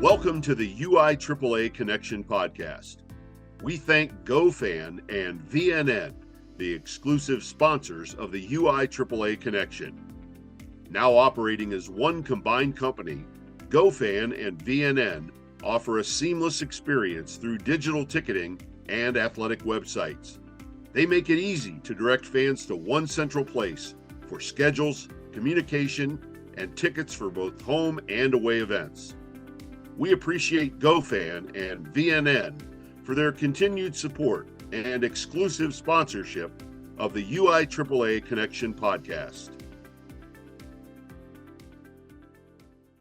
Welcome to the UIAAA Connection podcast. We thank GoFan and VNN, the exclusive sponsors of the UIAAA Connection. Now operating as one combined company, GoFan and VNN offer a seamless experience through digital ticketing and athletic websites. They make it easy to direct fans to one central place for schedules, communication, and tickets for both home and away events. We appreciate GoFan and VNN for their continued support and exclusive sponsorship of the UIAAA Connection podcast.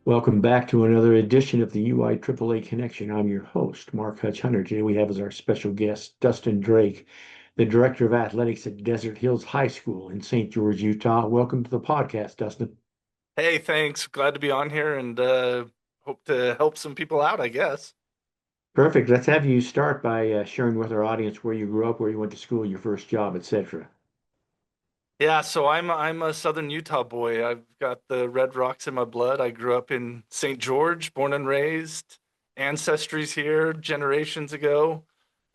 Welcome back to another edition of the UIAAA Connection. I'm your host, Mark Hutch Hunter. Today we have as our special guest, Dustin Drake, the Director of Athletics at Desert Hills High School in St. George, Utah. Welcome to the podcast, Dustin. Hey, thanks. Glad to be on here and hope to help some people out, I guess. Perfect. Let's have you start by sharing with our audience where you grew up, where you went to school, your first job, etc. Yeah, so I'm a Southern Utah boy. I've got the Red Rocks in my blood. I grew up in St. George, born and raised. Ancestry's here generations ago.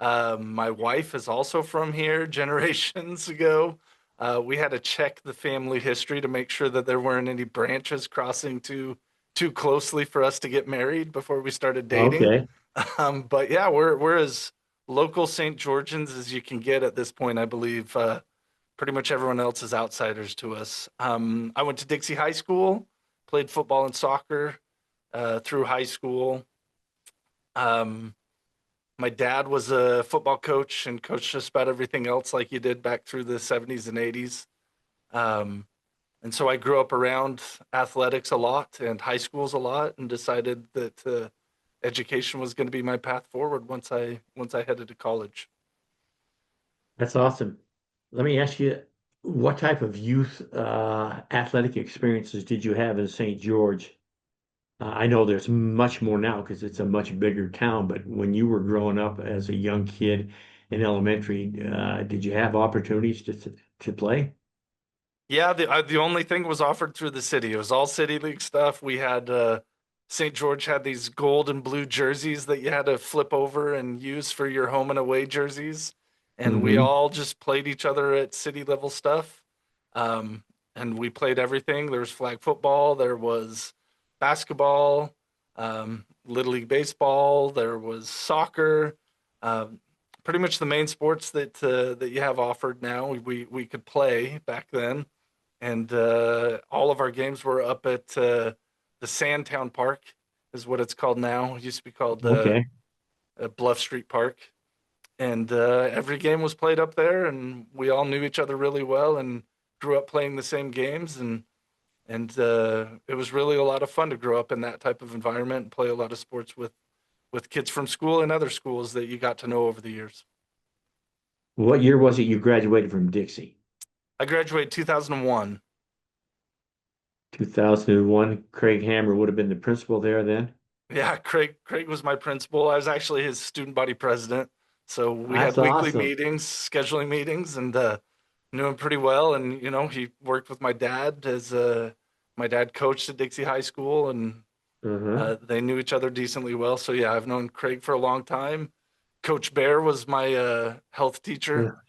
My wife is also from here generations ago. We had to check the family history to make sure that there weren't any branches crossing too closely for us to get married before we started dating. Okay. But yeah, we're as local St. Georgians as you can get at this point, I believe. Pretty much everyone else is outsiders to us. I went to Dixie High School, played football and soccer through high school. My dad was a football coach and coached just about everything else like you did back through the 70s and 80s. And so I grew up around athletics a lot and high schools a lot and decided that education was going to be my path forward once I headed to college. That's awesome. Let me ask you, what type of youth athletic experiences did you have in St. George? I know there's much more now because it's a much bigger town, but when you were growing up as a young kid in elementary, did you have opportunities to play? Yeah, the only thing was offered through the city. It was all city league stuff. We had St. George had these gold and blue jerseys that you had to flip over and use for your home and away jerseys. And we Mm-hmm. all just played each other at city level stuff. And we played everything. There was flag football, there was basketball, little league baseball, there was soccer. Pretty much the main sports that you have offered now. We could play back then, and all of our games were up at the Sandtown Park, is what it's called now. It used to be called Okay. Bluff Street Park, and every game was played up there, and we all knew each other really well and grew up playing the same games, and it was really a lot of fun to grow up in that type of environment and play a lot of sports with kids from school and other schools that you got to know over the years. What year was it you graduated from Dixie? I graduated 2001. 2001. Craig Hammer would have been the principal there then. Yeah, Craig was my principal. I was actually his student body president. So we That's had weekly awesome. meetings, scheduling meetings, and knew him pretty well. And he worked with my dad as my dad coached at Dixie High School, and Uh-huh. they knew each other decently well. So yeah, I've known Craig for a long time. Coach Bear was my health teacher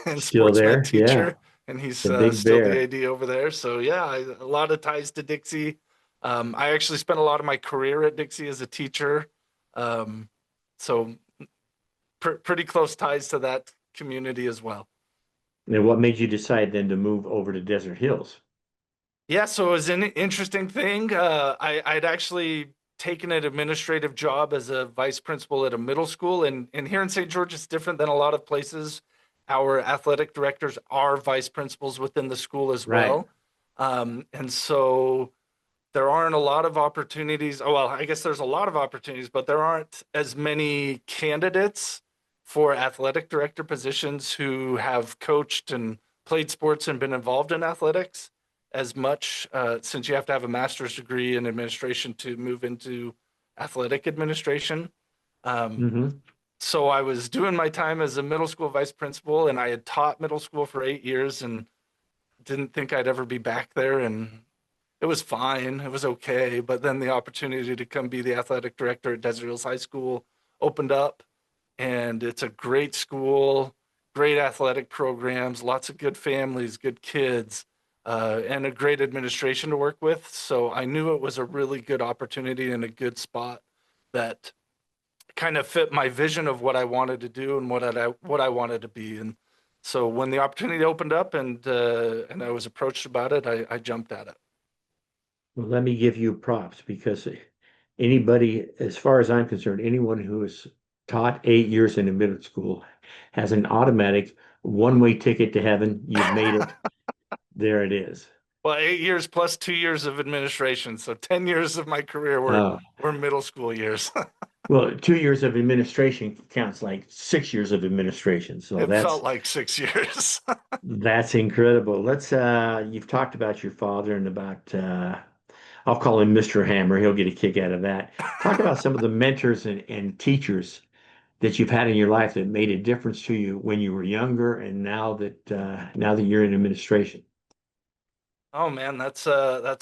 and Still sports med there? Yeah. teacher, and he's The big still the bear. AD over there. So yeah, a lot of ties to Dixie. I actually spent a lot of my career at Dixie as a teacher, so pretty close ties to that community as well. And what made you decide then to move over to Desert Hills? Yeah, so it was an interesting thing. I'd actually taken an administrative job as a vice principal at a middle school, and here in St. George, it's different than a lot of places. Our athletic directors are vice principals within the school as Right. well, and so there aren't a lot of opportunities. Oh, well, I guess there's a lot of opportunities, but there aren't as many candidates for athletic director positions who have coached and played sports and been involved in athletics as much, since you have to have a master's degree in administration to move into athletic administration. Um, Mm-hmm. so I was doing my time as a middle school vice principal, and I had taught middle school for 8 years and didn't think I'd ever be back there. And it was fine. It was okay. But then the opportunity to come be the athletic director at Desert Hills High School opened up, and it's a great school, great athletic programs, lots of good families, good kids, and a great administration to work with. So I knew it was a really good opportunity and a good spot that kind of fit my vision of what I wanted to do and what I wanted to be. And so when the opportunity opened up and I was approached about it, I jumped at it. Well, let me give you props because anybody, as far as I'm concerned, anyone who has taught 8 years in a middle school has an automatic one-way ticket to heaven. You've made it. There it is. Well, 8 years plus 2 years of administration, so 10 years of my career Oh, were middle school years. well, 2 years of administration counts like 6 years of administration. So It that's felt like 6 years. that's incredible. You've talked about your father and about I'll call him Mr. Hammer. He'll get a kick out of that. Talk about some of the mentors and teachers that you've had in your life that made a difference to you when you were younger and now that you're in administration. Oh man, that's a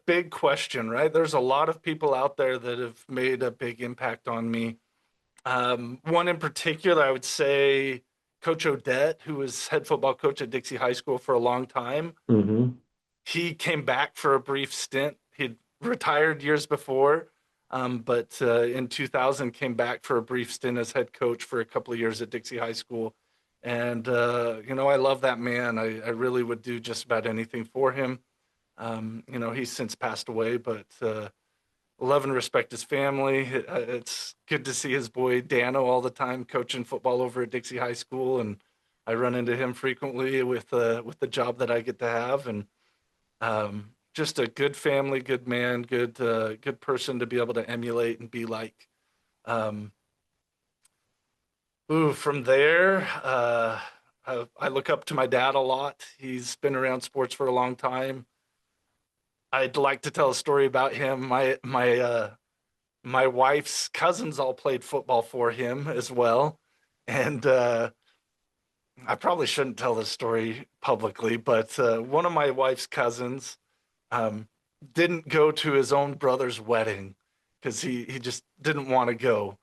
big question, right? There's a lot of people out there that have made a big impact on me. One in particular, I would say Coach Odette, who was head football coach at Dixie High School for a long time. Hmm. He came back for a brief stint. He'd retired years before, but in 2000 came back for a brief stint as head coach for a couple of years at Dixie High School. And, I love that man. I really would do just about anything for him. He's since passed away, but love and respect his family. It's good to see his boy Dano all the time coaching football over at Dixie High School, and I run into him frequently with the job that I get to have, and just a good family, good man, good person to be able to emulate and be like. Um, from there, I look up to my dad a lot. He's been around sports for a long time. I'd like to tell a story about him. My wife's cousins all played football for him as well, and I probably shouldn't tell this story publicly, but one of my wife's cousins um, didn't go to his own brother's wedding because he just didn't want to go,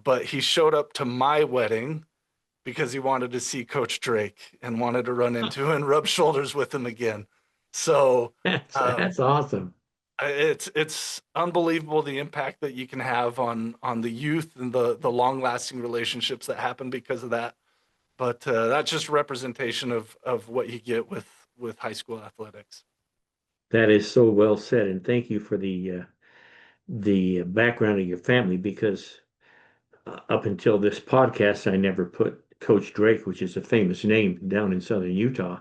but he showed up to my wedding because he wanted to see Coach Drake and wanted to run into and rub shoulders with him again. So um, That's awesome. it's unbelievable the impact that you can have on the youth and the long lasting relationships that happen because of that. But that's just representation of what you get with high school athletics. That is so well said, and thank you for the background of your family because up until this podcast, I never put Coach Drake, which is a famous name down in southern Utah,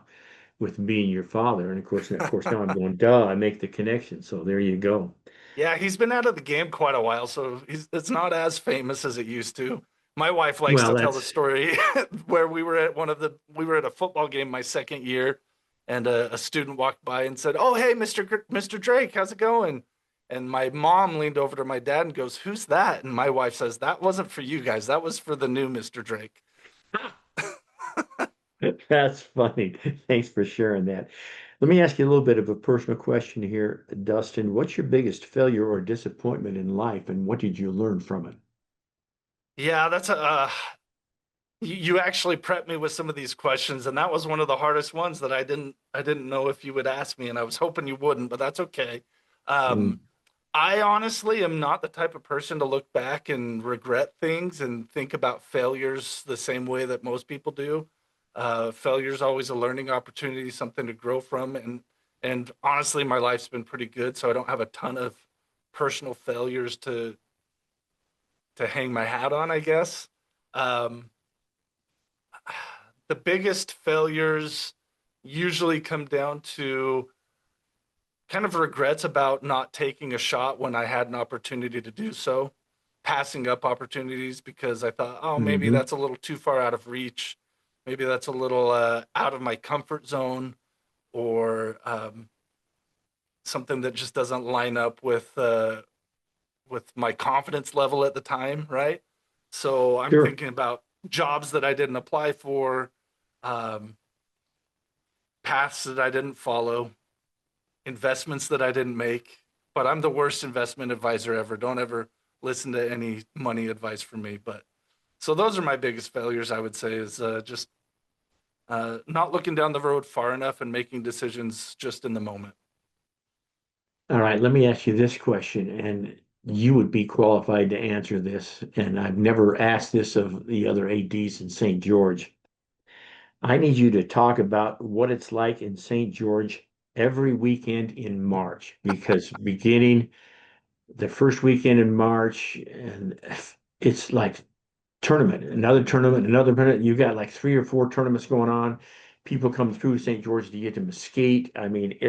with being your father. And of course, now I'm going, duh, I make the connection. So there you go. Yeah, he's been out of the game quite a while, so it's not as famous as it used to. My wife likes Well, to tell the that's story where we were at a football game my second year, and a student walked by and said, "Oh, hey, Mr. Drake, how's it going?" And my mom leaned over to my dad and goes, "Who's that?" And my wife says, "That wasn't for you guys. That was for the new Mr. Drake." that's funny. Thanks for sharing that. Let me ask you a little bit of a personal question here, Dustin. What's your biggest failure or disappointment in life, and what did you learn from it? Yeah, that's a you actually prepped me with some of these questions, and that was one of the hardest ones that I didn't know if you would ask me, and I was hoping you wouldn't, but that's okay. Um, Mm, I honestly am not the type of person to look back and regret things and think about failures the same way that most people do. Failure is always a learning opportunity, something to grow from, and honestly, my life's been pretty good, so I don't have a ton of personal failures to hang my hat on, I guess. Um, the biggest failures usually come down to kind of regrets about not taking a shot when I had an opportunity to do so, passing up opportunities because I thought, oh, maybe hmm. that's a little too far out of reach. Maybe that's a little out of my comfort zone, or something that just doesn't line up with my confidence level at the time, right? So I'm Sure. thinking about jobs that I didn't apply for, um, paths that I didn't follow. investments that I didn't make, but I'm the worst investment advisor ever. Don't ever listen to any money advice from me. But so those are my biggest failures, I would say, is just not looking down the road far enough and making decisions just in the moment. All right, let me ask you this question, and you would be qualified to answer this, and I've never asked this of the other ADs in St. George. I need you to talk about what it's like in St. George every weekend in March, because beginning the first weekend in March, and it's like tournament, another tournament, another tournament. You got like 3 or 4 tournaments going on. People come through St. George to get to Mesquite. I mean,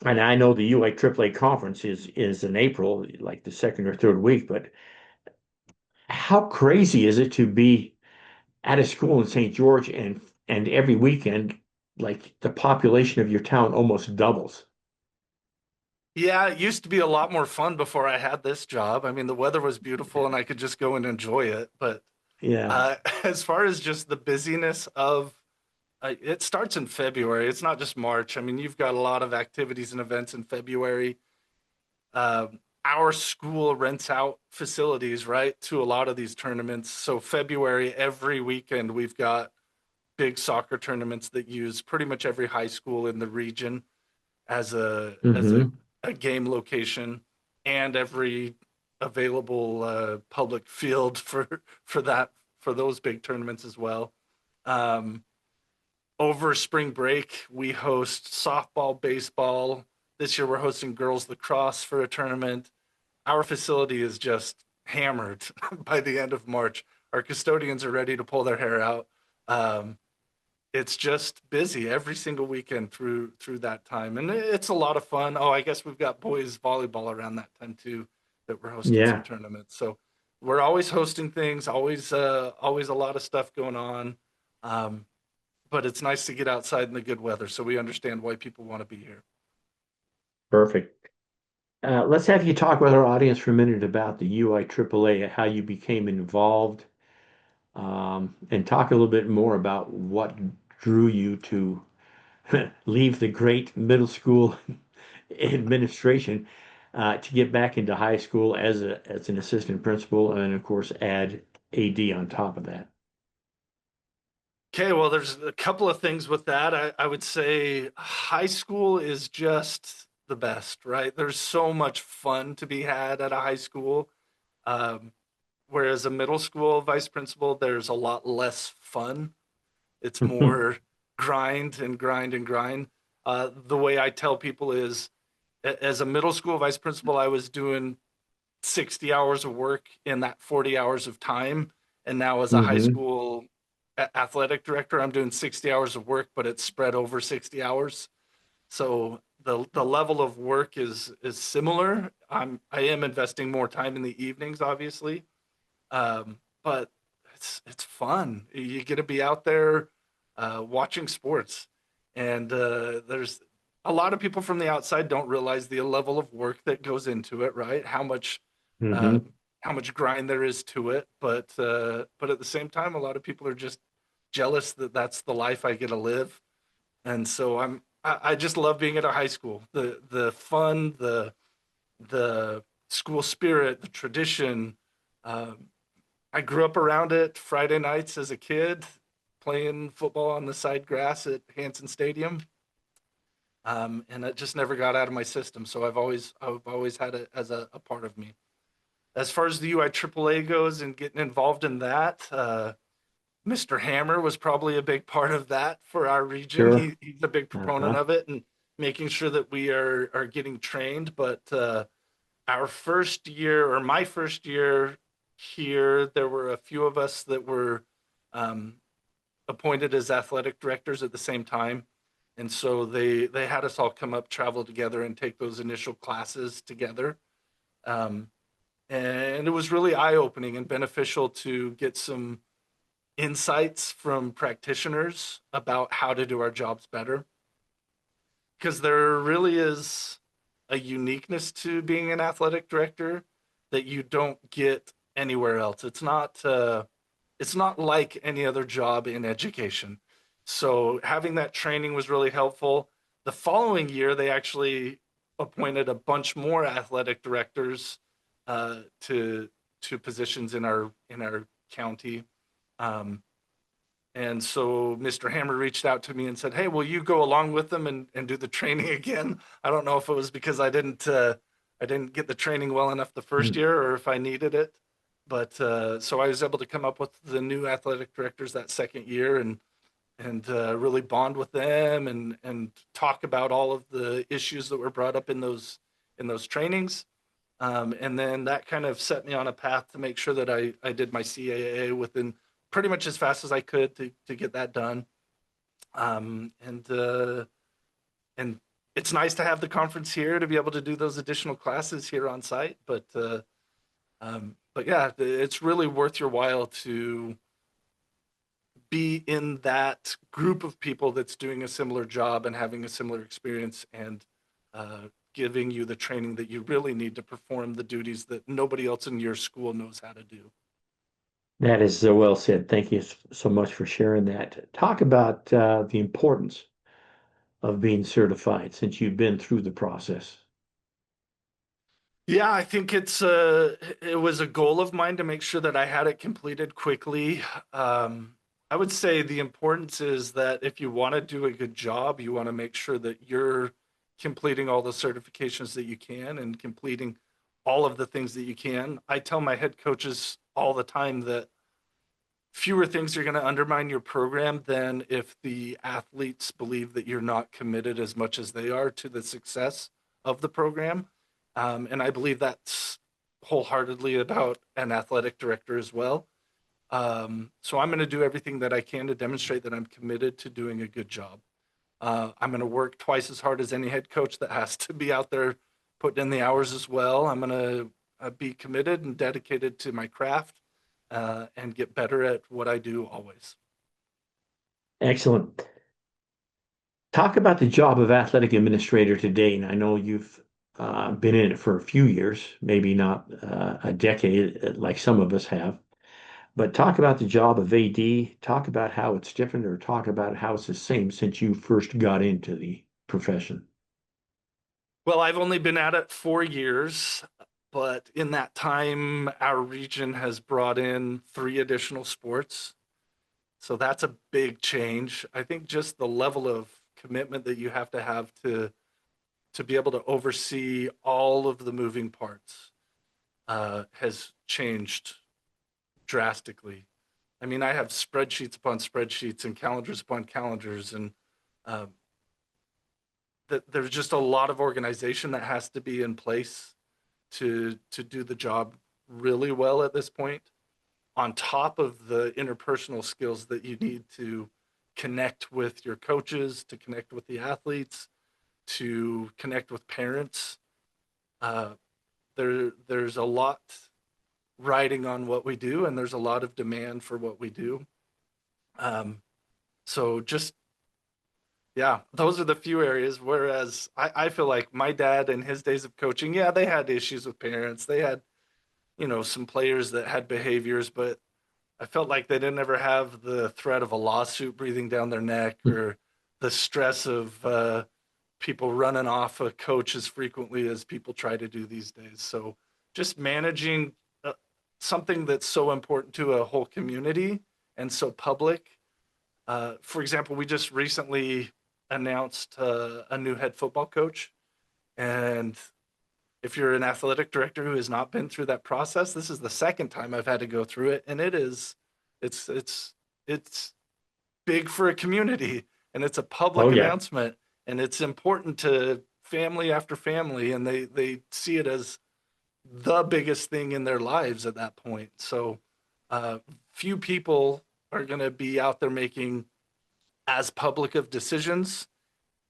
and I know the UIAAA conference is in April, like the second or third week, but how crazy is it to be at a school in St. George and every weekend, like the population of your town almost doubles? Yeah, it used to be a lot more fun before I had this job. I mean, the weather was beautiful and I could just go and enjoy it. But Yeah. as far as just the busyness of it starts in February. It's not just March. I mean, you've got a lot of activities and events in February. Our school rents out facilities, right, to a lot of these tournaments. So February, every weekend, we've got big soccer tournaments that use pretty much every high school in the region as Hmm. a game location, and every available public field for those big tournaments as well. Um, Over spring break, we host softball, baseball. This year, we're hosting girls lacrosse for a tournament. Our facility is just hammered by the end of March. Our custodians are ready to pull their hair out. Um, it's just busy every single weekend through that time, and it's a lot of fun. Oh, I guess we've got boys volleyball around that time too, that we're hosting some Yeah, tournaments. So we're always hosting things, always a lot of stuff going on. Um, but it's nice to get outside in the good weather, so we understand why people want to be here. perfect. Let's have you talk with our audience for a minute about the UIAAA, how you became involved, and talk a little bit more about what drew you to leave the great middle school administration to get back into high school as an assistant principal, and of course add AD on top of that. Okay, well, there's a couple of things with that. I would say high school is just the best, right? There's so much fun to be had at a high school. Um, Whereas a middle school vice principal, there's a lot less fun. It's more grind and grind and grind. The way I tell people is, as a middle school vice principal, I was doing 60 hours of work in that 40 hours of time. And now, as a high Hmm. school athletic director, I'm doing 60 hours of work, but it's spread over 60 hours. So the level of work is similar. I am investing more time in the evenings, obviously, but it's fun. You get to be out there watching sports, and there's a lot of people from the outside don't realize the level of work that goes into it, right? Uh, Hmm. how much grind there is to it, but at the same time, a lot of people are just jealous that that's the life I get to live, and so I just love being at a high school. The fun, the school spirit, the tradition. Um, I grew up around it Friday nights as a kid, playing football on the side grass at Hanson Stadium, and it just never got out of my system. So I've always had it as a part of me. As far as the UIAAA goes and getting involved in that, Mr. Hammer was probably a big part of that for our region. Sure. He's a big proponent Uh-huh. of it and making sure that we are getting trained. But our first year, or my first year here, there were a few of us that were um, appointed as athletic directors at the same time. And so they had us all come up, travel together, and take those initial classes together. Um, and it was really eye opening and beneficial to get some insights from practitioners about how to do our jobs better. Because there really is a uniqueness to being an athletic director that you don't get anywhere else. It's not like any other job in education. So having that training was really helpful. The following year, they actually appointed a bunch more athletic directors to positions in our county. Um, and so Mr. Hammer reached out to me and said, "Hey, will you go along with them and do the training again?" I don't know if it was because I didn't get the training well enough the first Mm. year or if I needed it. But so I was able to come up with the new athletic directors that second year and really bond with them and talk about all of the issues that were brought up in those trainings. And then that kind of set me on a path to make sure that I did my CAA within pretty much as fast as I could to get that done. Um, and uh, and it's nice to have the conference here to be able to do those additional classes here on site. But yeah, it's really worth your while to be in that group of people that's doing a similar job and having a similar experience and giving you the training that you really need to perform the duties that nobody else in your school knows how to do. That is so well said. Thank you so much for sharing that. Talk about the importance of being certified since you've been through the process. Yeah, I think it was a goal of mine to make sure that I had it completed quickly. Um, I would say the importance is that if you want to do a good job, you want to make sure that you're completing all the certifications that you can and completing all of the things that you can. I tell my head coaches all the time that fewer things are going to undermine your program than if the athletes believe that you're not committed as much as they are to the success of the program. And I believe that's wholeheartedly about an athletic director as well. So I'm going to do everything that I can to demonstrate that I'm committed to doing a good job. I'm going to work twice as hard as any head coach that has to be out there putting in the hours as well. I'm going to be committed and dedicated to my craft and get better at what I do always. Excellent. Talk about the job of athletic administrator today. And I know you've been in it for a few years, maybe not a decade like some of us have, but talk about the job of AD. Talk about how it's different or talk about how it's the same since you first got into the profession. Well, I've only been at it 4 years, but in that time, our region has brought in three additional sports. So that's a big change. I think just the level of commitment that you have to be able to oversee all of the moving parts has changed drastically. I mean, I have spreadsheets upon spreadsheets and calendars upon calendars, and uh, there's just a lot of organization that has to be in place to do the job really well at this point. On top of the interpersonal skills that you need to connect with your coaches, to connect with the athletes, to connect with parents. Uh, there's a lot riding on what we do, and there's a lot of demand for what we do. Um, so just yeah, those are the few areas. Whereas I feel like my dad in his days of coaching, yeah, they had issues with parents. They had some players that had behaviors, but I felt like they didn't ever have the threat of a lawsuit breathing down their neck or the stress of people running off a coach as frequently as people try to do these days. So just managing something that's so important to a whole community and so public. For example, we just recently announced a new head football coach. And if you're an athletic director who has not been through that process, this is the second time I've had to go through it. And it's big for a community and it's a Oh public yeah. announcement and it's important to family after family. And they see it as the biggest thing in their lives at that point. So few people are going to be out there making as public of decisions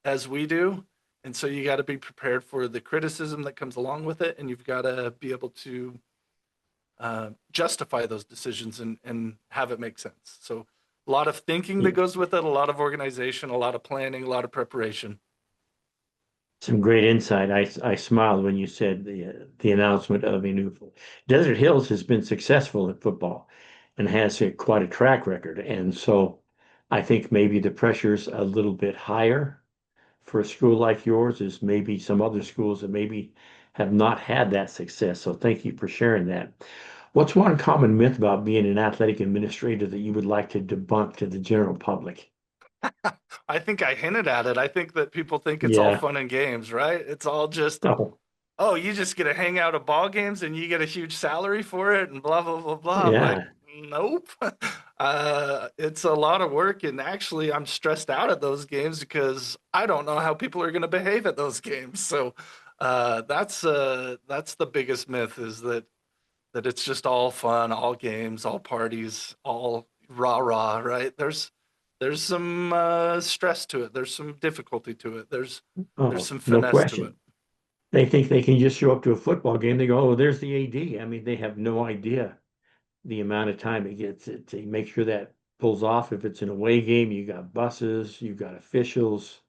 as we do. And so you got to be prepared for the criticism that comes along with it. And you've got to be able to justify those decisions and have it make sense. So a lot of thinking that goes with it, a lot of organization, a lot of planning, a lot of preparation. Some great insight. I smiled when you said the announcement of a new Desert Hills has been successful at football and has quite a track record. And so I think maybe the pressure's a little bit higher for a school like yours as maybe some other schools that maybe have not had that success. So thank you for sharing that. What's one common myth about being an athletic administrator that you would like to debunk to the general public? I think I hinted at it. I think that people think it's all Yeah. fun and games, right? It's all just, Oh, oh, you just get to hang out at ball games and you get a huge salary for it and blah, blah, blah, blah. I'm like, yeah. nope. It's a lot of work. And actually, I'm stressed out at those games because I don't know how people are going to behave at those games. So that's the biggest myth is that it's just all fun, all games, all parties, all rah rah, right? There's some stress to it. There's some difficulty to it. There's Oh, some no finesse to it. question. They think they can just show up to a football game. They go, oh, there's the AD. I mean, they have no idea the amount of time it gets to make sure that pulls off. If it's an away game, you got buses, you got officials,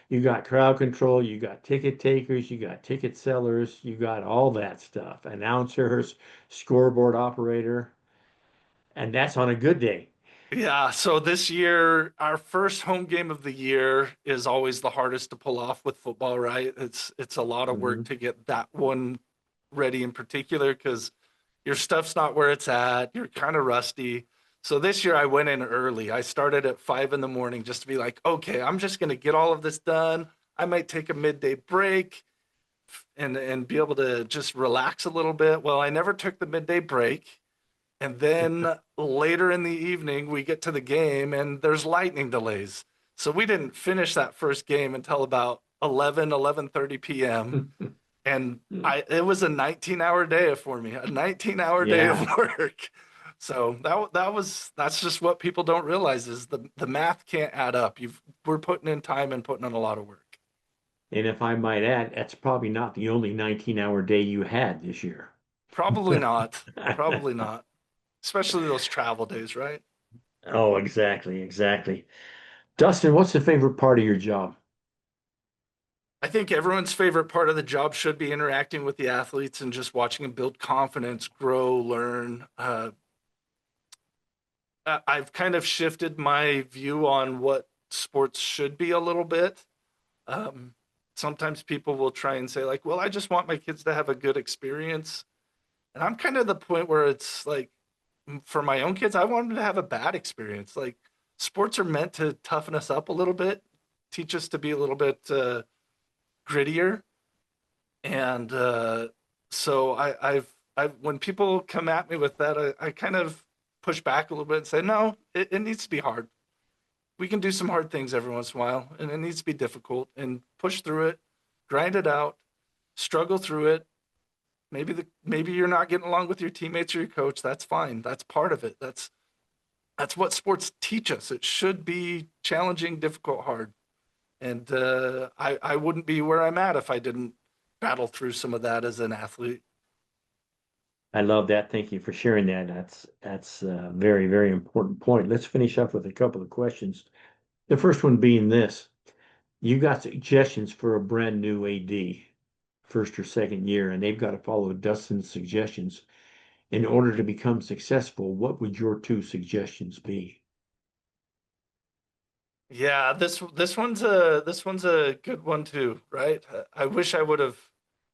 you got crowd control, you got ticket takers, you got ticket sellers, you got all that stuff, announcers, scoreboard operator, and that's on a good day. Yeah, so this year, our first home game of the year is always the hardest to pull off with football, right? It's a lot of work Mhm. to get that one ready in particular because your stuff's not where it's at. You're kind of rusty. So this year I went in early. I started at 5 in the morning just to be like, okay, I'm just gonna get all of this done. I might take a midday break and be able to just relax a little bit. Well, I never took the midday break. And then later in the evening, we get to the game and there's lightning delays. So we didn't finish that first game until about 11:30 p.m. And it was a 19-hour day for me, a 19-hour day of Yeah. work. So that's just what people don't realize is the math can't add up. We're putting in time and putting in a lot of work. And if I might add, that's probably not the only 19-hour day you had this year. Probably not. Probably not. Especially those travel days, right? Oh, exactly, exactly. Dustin, what's the favorite part of your job? I think everyone's favorite part of the job should be interacting with the athletes and just watching them build confidence, grow, learn. I've kind of shifted my view on what sports should be a little bit. Um, Sometimes people will try and say, like, well, I just want my kids to have a good experience. And I'm kind of the point where it's like, for my own kids, I want them to have a bad experience. Like, sports are meant to toughen us up a little bit, teach us to be a little bit grittier. And so I've when people come at me with that, I kind of push back a little bit and say, no, it needs to be hard. We can do some hard things every once in a while, and it needs to be difficult and push through it, grind it out, struggle through it. Maybe you're not getting along with your teammates or your coach. That's fine. That's part of it. That's what sports teach us. It should be challenging, difficult, hard. And I wouldn't be where I'm at if I didn't battle through some of that as an athlete. I love that. Thank you for sharing that. That's a very, very important point. Let's finish up with a couple of questions. The first one being this. You got suggestions for a brand new AD, first or second year, and they've got to follow Dustin's suggestions in order to become successful. What would your two suggestions be? Yeah, this one's a good one too, right? I wish I would have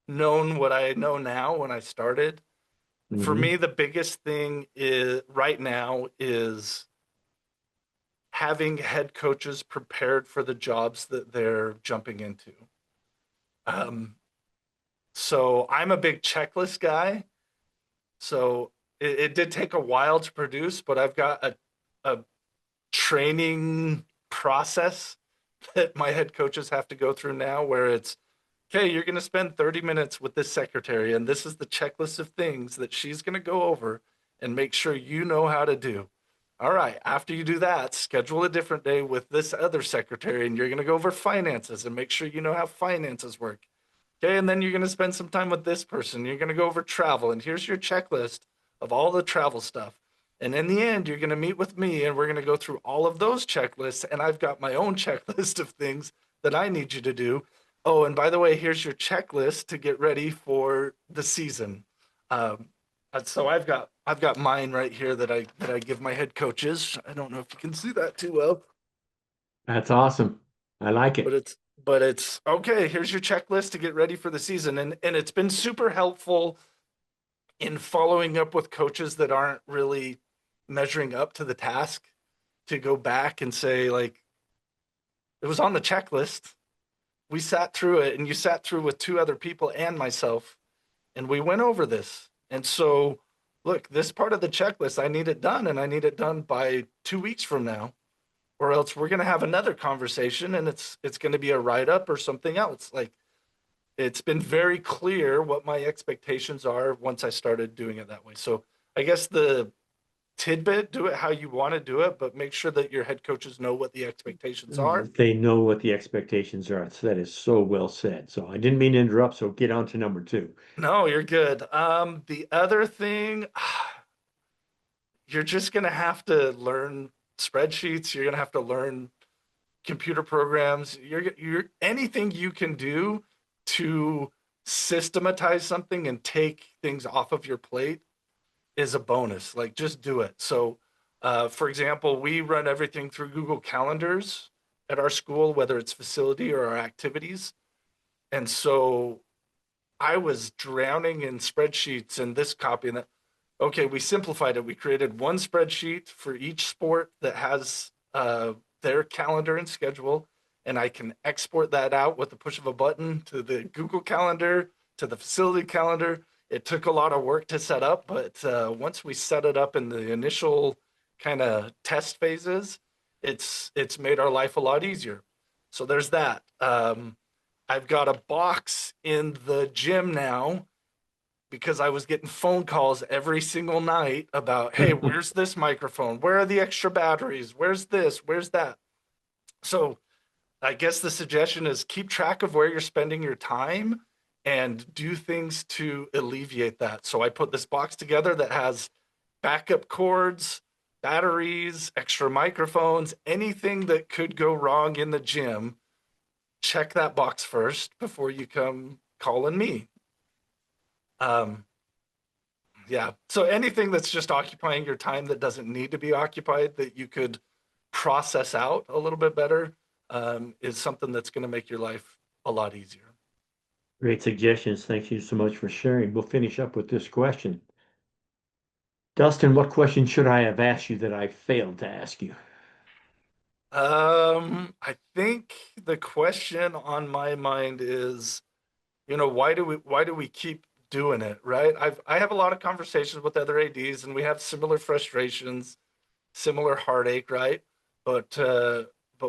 known what I know now when I started. For Hmm. me, the biggest thing is right now is having head coaches prepared for the jobs that they're jumping into. Um, so I'm a big checklist guy. So it did take a while to produce, but I've got a training process that my head coaches have to go through now where it's okay, you're going to spend 30 minutes with this secretary and this is the checklist of things that she's going to go over and make sure you know how to do. All right, after you do that, schedule a different day with this other secretary and you're going to go over finances and make sure you know how finances work. Okay, and then you're going to spend some time with this person. You're going to go over travel and here's your checklist of all the travel stuff. And in the end, you're going to meet with me and we're going to go through all of those checklists. And I've got my own checklist of things that I need you to do. Oh, and by the way, here's your checklist to get ready for the season. Um, so I've got mine right here that I give my head coaches. I don't know if you can see that too well, That's awesome. I like but it. but it's okay, here's your checklist to get ready for the season. And it's been super helpful in following up with coaches that aren't really measuring up to the task, to go back and say, like, it was on the checklist. We sat through it, and you sat through with two other people and myself, and we went over this. And so, look, this part of the checklist, I need it done, and I need it done by 2 weeks from now, or else we're going to have another conversation, and it's going to be a write up or something else. Like, it's been very clear what my expectations are once I started doing it that way. So I guess the tidbit, do it how you want to do it, but make sure that your head coaches know what the expectations are. They know what the expectations are. So that is so well said. So I didn't mean to interrupt. So get on to number two. No, you're good. The other thing, you're just going to have to learn spreadsheets. You're going to have to learn computer programs. You're anything you can do to systematize something and take things off of your plate is a bonus. Like, just do it. So, for example, we run everything through Google Calendars at our school, whether it's facility or our activities. And so I was drowning in spreadsheets and this copy and that. Okay, we simplified it. We created one spreadsheet for each sport that has their calendar and schedule, and I can export that out with the push of a button to the Google Calendar, to the facility calendar. It took a lot of work to set up, but once we set it up in the initial kind of test phases, it's made our life a lot easier. So there's that. I've got a box in the gym now because I was getting phone calls every single night about, hey, where's this microphone? Where are the extra batteries? Where's this? Where's that? So I guess the suggestion is keep track of where you're spending your time and do things to alleviate that. So I put this box together that has backup cords, batteries, extra microphones, anything that could go wrong in the gym. Check that box first before you come calling me. Yeah. So anything that's just occupying your time that doesn't need to be occupied, that you could process out a little bit better, is something that's going to make your life a lot easier. Great suggestions. Thank you so much for sharing. We'll finish up with this question. Dustin, what question should I have asked you that I failed to ask you? I think the question on my mind is, why do we keep doing it, right? I have a lot of conversations with other ADs, and we have similar frustrations, similar heartache, right? But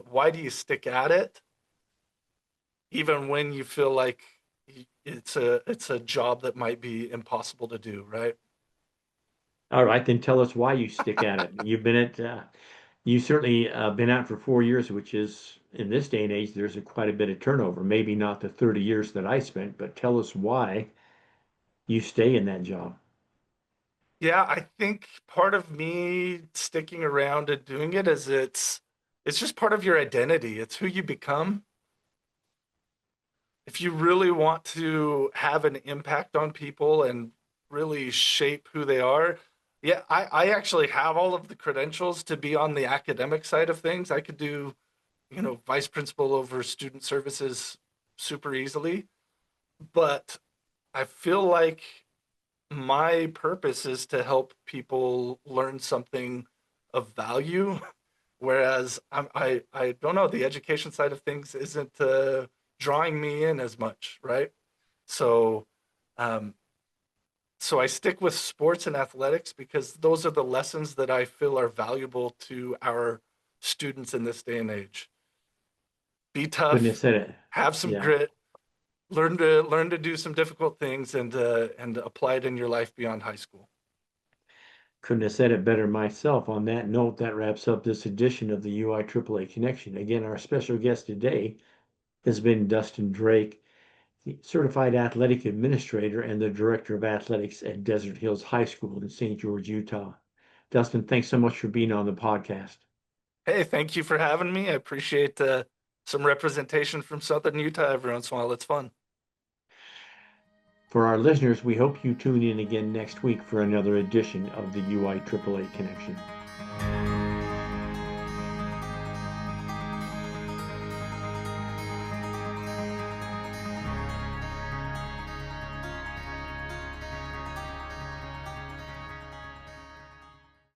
why do you stick at it, even when you feel like it's a job that might be impossible to do, right? All right, then tell us why you stick at it. You certainly been out for 4 years, which is in this day and age, there's quite a bit of turnover. Maybe not the 30 years that I spent, but tell us why you stay in that job. Yeah, I think part of me sticking around and doing it is it's just part of your identity. It's who you become. If you really want to have an impact on people and really shape who they are, yeah, I actually have all of the credentials to be on the academic side of things. I could do, vice principal over student services super easily. But I feel like my purpose is to help people learn something of value. Whereas I don't know, the education side of things isn't drawing me in as much, right? So um, so I stick with sports and athletics because those are the lessons that I feel are valuable to our students in this day and age. Be Couldn't have tough, said it. have some Yeah, grit, learn to do some difficult things, and apply it in your life beyond high school. couldn't have said it better myself. On that note, that wraps up this edition of the UIAAA Connection. Again, our special guest today has been Dustin Drake, the Certified Athletic Administrator and the Director of Athletics at Desert Hills High School in St. George, Utah. Dustin, thanks so much for being on the podcast. Hey, thank you for having me. I appreciate some representation from Southern Utah every once in a while. It's fun. For our listeners, we hope you tune in again next week for another edition of the UIAAA Connection.